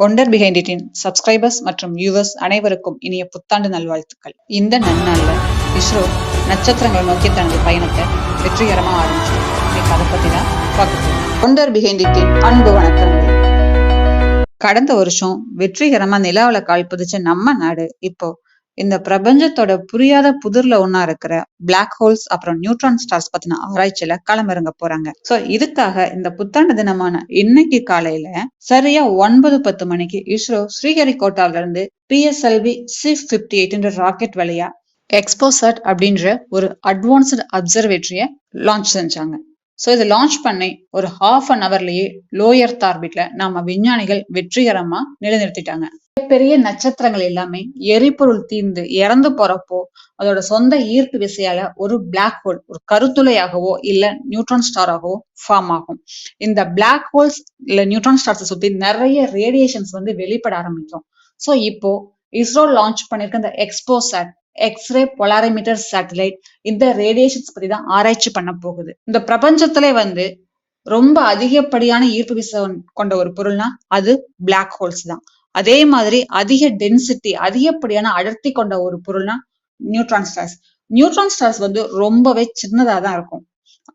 Wonder behind இட்டின் subscribers மற்றும் viewers அனைவருக்கும் இனிய புத்தாண்டு நல்வாழ்த்துக்கள். இந்த நன்னாள்ல இஸ்ரோ நட்சத்திரங்களை நோக்கி தனது பயணத்தை வெற்றிகரமாக ஆரம்பிச்சு இன்னைக்கு அதை பத்தி தான் பார்க்க போறோம். ஒண்டர் பிஹைண்ட் இட்டின் அன்பு வணக்கங்கள். கடந்த வருஷம் வெற்றிகரமா நிலாவில கால் பதிச்ச நம்ம நாடு இப்போ இந்த பிரபஞ்சத்தோட புரியாத புதிர்ல ஒன்னா இருக்கிற பிளாக் ஹோல்ஸ் அப்புறம் நியூட்ரான் ஸ்டார்ஸ் பத்தின ஆராய்ச்சியில களமிறங்க போறாங்க. சோ இதுக்காக இந்த புத்தாண்டு தினமான இன்னைக்கு காலையில சரியா 9:10 மணிக்கு இஸ்ரோ ஸ்ரீஹரிகோட்டால இருந்து PSLV C-58 ராக்கெட் வழியா எக்ஸ்போசாட் அப்படின்ற ஒரு அட்வான்ஸ்டு அப்சர்வேட்டரிய லான்ச் செஞ்சாங்க. சோ இதை லான்ச் பண்ணி ஒரு ½ லோ எர்த் ஆர்பிட்ல நம்ம விஞ்ஞானிகள் வெற்றிகரமா நிலைநிறுத்திட்டாங்க. பெரிய நட்சத்திரங்கள் எல்லாமே எரிபொருள் தீர்ந்து இறந்து போறப்போ அதோட சொந்த ஈர்ப்பு விசையால ஒரு பிளாக் ஹோல், ஒரு கருத்துளையாகவோ இல்ல நியூட்ரான் ஸ்டாராகவோ ஃபார்ம் ஆகும். இந்த பிளாக் ஹோல்ஸ் இல்ல நியூட்ரான் ஸ்டார்ஸை சுத்தி நிறைய ரேடியேஷன்ஸ் வெளிப்பட ஆரம்பிக்கும். சோ இப்போ இஸ்ரோ லான்ச் பண்ணிருக்க இந்த எக்ஸ்போசாட் எக்ஸ்ரே பொலாரிமீட்டர் சேட்டலைட் இந்த ரேடியேஷன்ஸ் பத்தி தான் ஆராய்ச்சி பண்ண போகுது. இந்த பிரபஞ்சத்திலே ரொம்ப அதிகப்படியான ஈர்ப்பு விசை கொண்ட ஒரு பொருள்னா அது பிளாக் ஹோல்ஸ் தான். அதே மாதிரி அதிக டென்சிட்டி, அதிகப்படியான அடர்த்தி கொண்ட ஒரு பொருள்னா நியூட்ரான் ஸ்டார்ஸ். நியூட்ரான் ஸ்டார்ஸ் ரொம்பவே சின்னதா தான் இருக்கும்.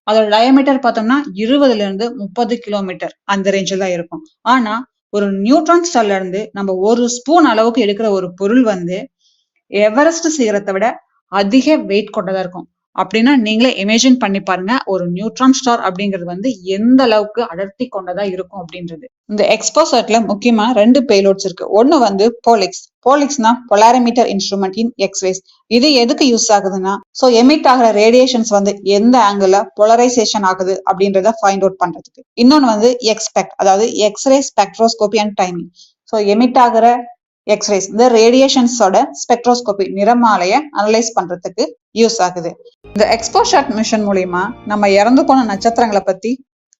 அதோட டயமீட்டர் பார்த்தோம்னா 20 to 30 கிலோமீட்டர் அந்த ரேஞ்சில் தான் இருக்கும். ஆனா ஒரு நியூட்ரான் ஸ்டார்ல இருந்து நம்ம ஒரு ஸ்பூன் அளவுக்கு எடுக்கிற ஒரு பொருள் எவரெஸ்ட் சிகரத்தை விட அதிக வெயிட் கொண்டதா இருக்கும். அப்படின்னா நீங்களே இமேஜின் பண்ணி பாருங்க ஒரு நியூட்ரான் ஸ்டார் அப்படிங்கிறது எந்த அளவுக்கு அடர்த்தி கொண்டதா இருக்கும் அப்படின்றது. இந்த எக்ஸ்போசாட்ல முக்கியமா 2 பேலோட்ஸ் இருக்கு. ஒண்ணு போலிக்ஸ். போலிக்ஸ்னா பொலாரிமீட்டர் இன்ஸ்ட்ருமெண்ட் இன் எக்ஸ்ரேஸ். இது எதுக்கு யூஸ் ஆகுதுன்னா எமிட் ஆகிற ரேடியேஷன்ஸ் எந்த ஆங்கிள் போலரைசேஷன் ஆகுது அப்படின்றத ஃபைண்ட் அவுட் பண்றதுக்கு. இன்னொன்னு எக்ஸ்பெக்ட், அதாவது X ray spectroscopy and timing. Emit ஆகிற எக்ஸ்ரேஸ் இந்த ரேடியேஷன்ஸோட ஸ்பெக்ட்ரோஸ்கோபி நிறமாலைய அனலைஸ் பண்றதுக்கு யூஸ் ஆகுது. இந்த எக்ஸ்போசாட் மிஷன் மூலியமா நம்ம இறந்து போன நட்சத்திரங்களை பத்தி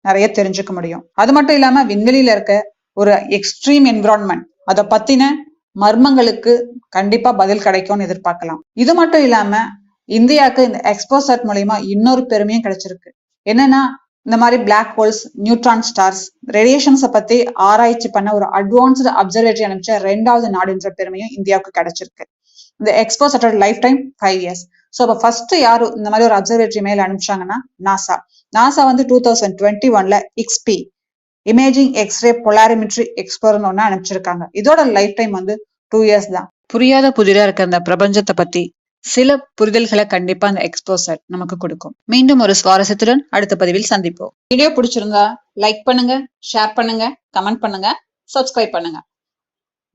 நிறைய தெரிஞ்சுக்க முடியும். அது மட்டும் இல்லாம விண்வெளியில இருக்க ஒரு எக்ஸ்ட்ரீம் என்விரான்மெண்ட் அதை பத்தின மர்மங்களுக்கு கண்டிப்பா பதில் கிடைக்கும்னு எதிர்பார்க்கலாம். இது மட்டும் இல்லாம இந்தியாவுக்கு இந்த எக்ஸ்போசாட் மூலியமா இன்னொரு பெருமையும் கிடைச்சிருக்கு. என்னன்னா இந்த மாதிரி பிளாக் ஹோல்ஸ், நியூட்ரான் ஸ்டார்ஸ், ரேடியேஷன்ஸை பத்தி ஆராய்ச்சி பண்ண ஒரு அட்வான்ஸ்டு அப்சர்வேட்டரி அனுப்பிச்ச 2வது நாடுன்ற பெருமையும் இந்தியாவுக்கு கிடைச்சிருக்கு. இந்த எக்ஸ்போசாட்டோட லைஃப் டைம் 5 years. இப்போ ஃபர்ஸ்ட் யாரு இந்த மாதிரி ஒரு அப்சர்வேட்டரி மேல அனுப்பிச்சாங்கன்னா NASA. NASA 2021 XP imaging X-ray polarimetry எக்ஸ்ப்ளோரர்னு ஒண்ணு அனுப்பிச்சிருக்காங்க. இதோட லைஃப் டைம் 2 years தான். புரியாத புதிரா இருக்க அந்த பிரபஞ்சத்தை பத்தி சில புரிதல்களை கண்டிப்பா அந்த எக்ஸ்போசாட் நமக்கு கொடுக்கும். மீண்டும் ஒரு சுவாரஸ்யத்துடன் அடுத்த பதிவில் சந்திப்போம். வீடியோ பிடிச்சிருந்தா லைக் பண்ணுங்க, ஷேர் பண்ணுங்க, கமெண்ட் பண்ணுங்க, சப்ஸ்கிரைப் பண்ணுங்க.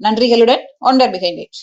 நன்றிகளுடன் ஒண்டர் பிஹைண்ட் இட்.